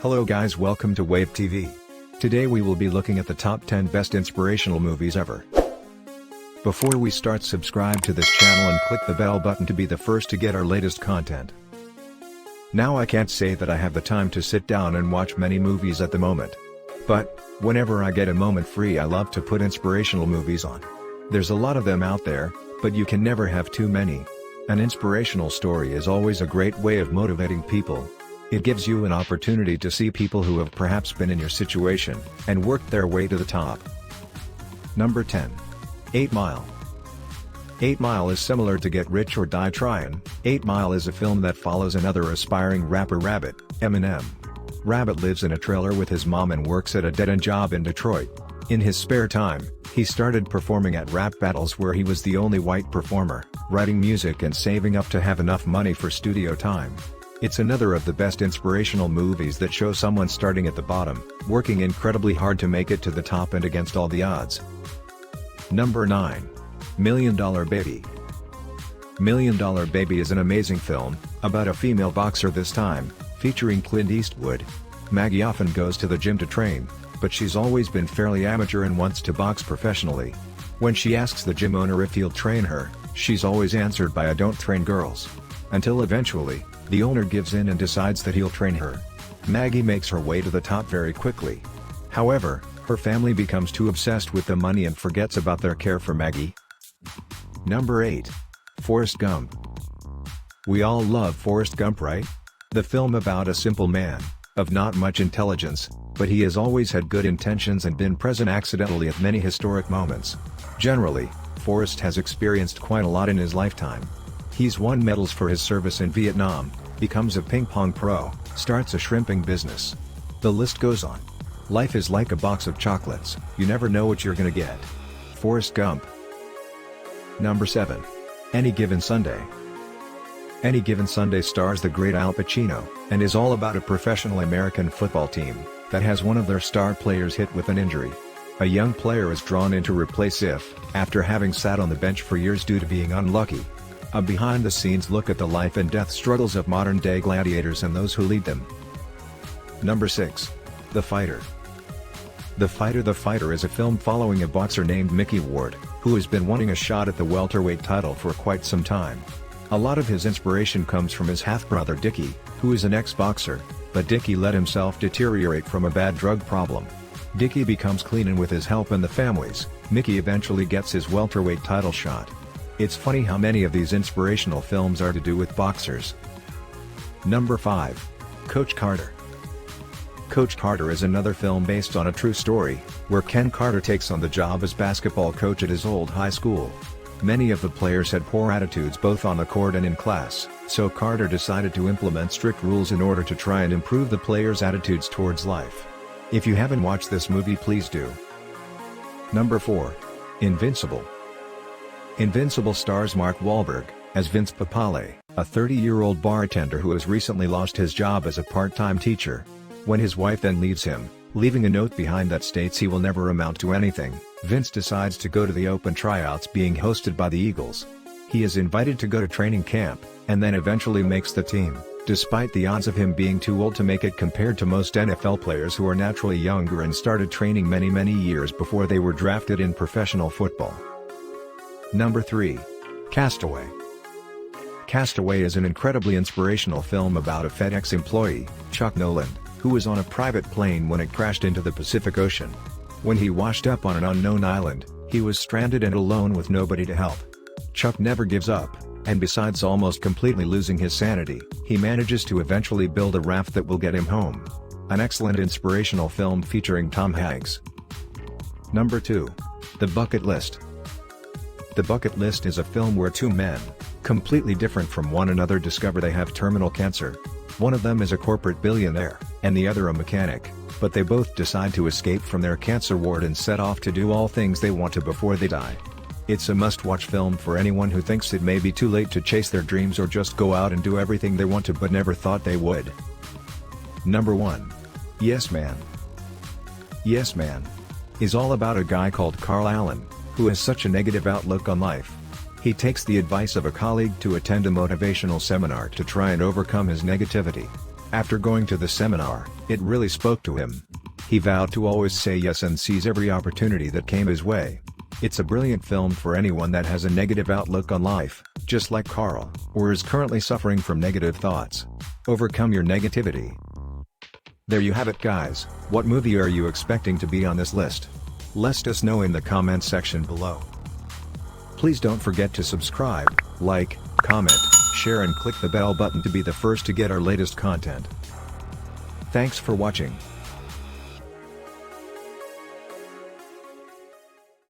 Hello guys, welcome to Wave TV. Today we will be looking at the top 10 best inspirational movies ever. Before we start, subscribe to this channel and click the bell button to be the first to get our latest content. Now I can't say that I have the time to sit down and watch many movies at the moment. But, whenever I get a moment free, I love to put inspirational movies on. There's a lot of them out there, but you can never have too many. An inspirational story is always a great way of motivating people. It gives you an opportunity to see people who have perhaps been in your situation, and worked their way to the top. Number 10. 8 Mile. 8 Mile is similar to Get Rich or Die Tryin'. 8 Mile is a film that follows another aspiring rapper Rabbit, Eminem. Rabbit lives in a trailer with his mom and works at a dead-end job in Detroit. In his spare time, he started performing at rap battles where he was the only white performer, writing music and saving up to have enough money for studio time. It's another of the best inspirational movies that show someone starting at the bottom, working incredibly hard to make it to the top and against all the odds. Number 9. Million Dollar Baby. Million Dollar Baby is an amazing film, about a female boxer this time, featuring Clint Eastwood. Maggie often goes to the gym to train, but she's always been fairly amateur and wants to box professionally. When she asks the gym owner if he'll train her, she's always answered by "I don't train girls." Until eventually, the owner gives in and decides that he'll train her. Maggie makes her way to the top very quickly. However, her family becomes too obsessed with the money and forgets about their care for Maggie. Number 8. Forrest Gump. We all love Forrest Gump, right? The film about a simple man, of not much intelligence, but he has always had good intentions and been present accidentally at many historic moments. Generally, Forrest has experienced quite a lot in his lifetime. He's won medals for his service in Vietnam, becomes a ping pong pro, starts a shrimping business. The list goes on. Life is like a box of chocolates, you never know what you're gonna get. Forrest Gump. Number 7. Any Given Sunday. Any Given Sunday stars the great Al Pacino, and is all about a professional American football team that has one of their star players hit with an injury. A young player is drawn in to replace if, after having sat on the bench for years due to being unlucky. A behind-the-scenes look at the life and death struggles of modern-day gladiators and those who lead them. Number 6. The Fighter. The Fighter is a film following a boxer named Mickey Ward, who has been wanting a shot at the welterweight title for quite some time. A lot of his inspiration comes from his half-brother Dickie, who is an ex-boxer, but Dickie let himself deteriorate from a bad drug problem. Dickie becomes clean, and with his help and the family's, Mickey eventually gets his welterweight title shot. It's funny how many of these inspirational films are to do with boxers. Number 5. Coach Carter. Coach Carter is another film based on a true story, where Ken Carter takes on the job as basketball coach at his old high school. Many of the players had poor attitudes both on the court and in class, so Carter decided to implement strict rules in order to try and improve the players' attitudes towards life. If you haven't watched this movie, please do. Number 4. Invincible. Invincible stars Mark Wahlberg, as Vince Papale, a 30-year-old bartender who has recently lost his job as a part-time teacher. When his wife then leaves him, leaving a note behind that states he will never amount to anything, Vince decides to go to the open tryouts being hosted by the Eagles. He is invited to go to training camp, and then eventually makes the team, despite the odds of him being too old to make it compared to most NFL players who are naturally younger and started training many years before they were drafted in professional football. Number 3. Castaway. Castaway is an incredibly inspirational film about a FedEx employee, Chuck Noland, who was on a private plane when it crashed into the Pacific Ocean. When he washed up on an unknown island, he was stranded and alone with nobody to help. Chuck never gives up, and besides almost completely losing his sanity, he manages to eventually build a raft that will get him home. An excellent inspirational film featuring Tom Hanks. Number 2. The Bucket List. The Bucket List is a film where two men, completely different from one another, discover they have terminal cancer. One of them is a corporate billionaire, and the other a mechanic, but they both decide to escape from their cancer ward and set off to do all things they want to before they die. It's a must-watch film for anyone who thinks it may be too late to chase their dreams or just go out and do everything they want to but never thought they would. Number 1. Yes Man. Yes Man is all about a guy called Carl Allen, who has such a negative outlook on life. He takes the advice of a colleague to attend a motivational seminar to try and overcome his negativity. After going to the seminar, it really spoke to him. He vowed to always say yes and seize every opportunity that came his way. It's a brilliant film for anyone that has a negative outlook on life, just like Carl, or is currently suffering from negative thoughts. Overcome your negativity. There you have it, guys. What movie are you expecting to be on this list? Let us know in the comments section below. Please don't forget to subscribe, like, comment, share and click the bell button to be the first to get our latest content. Thanks for watching.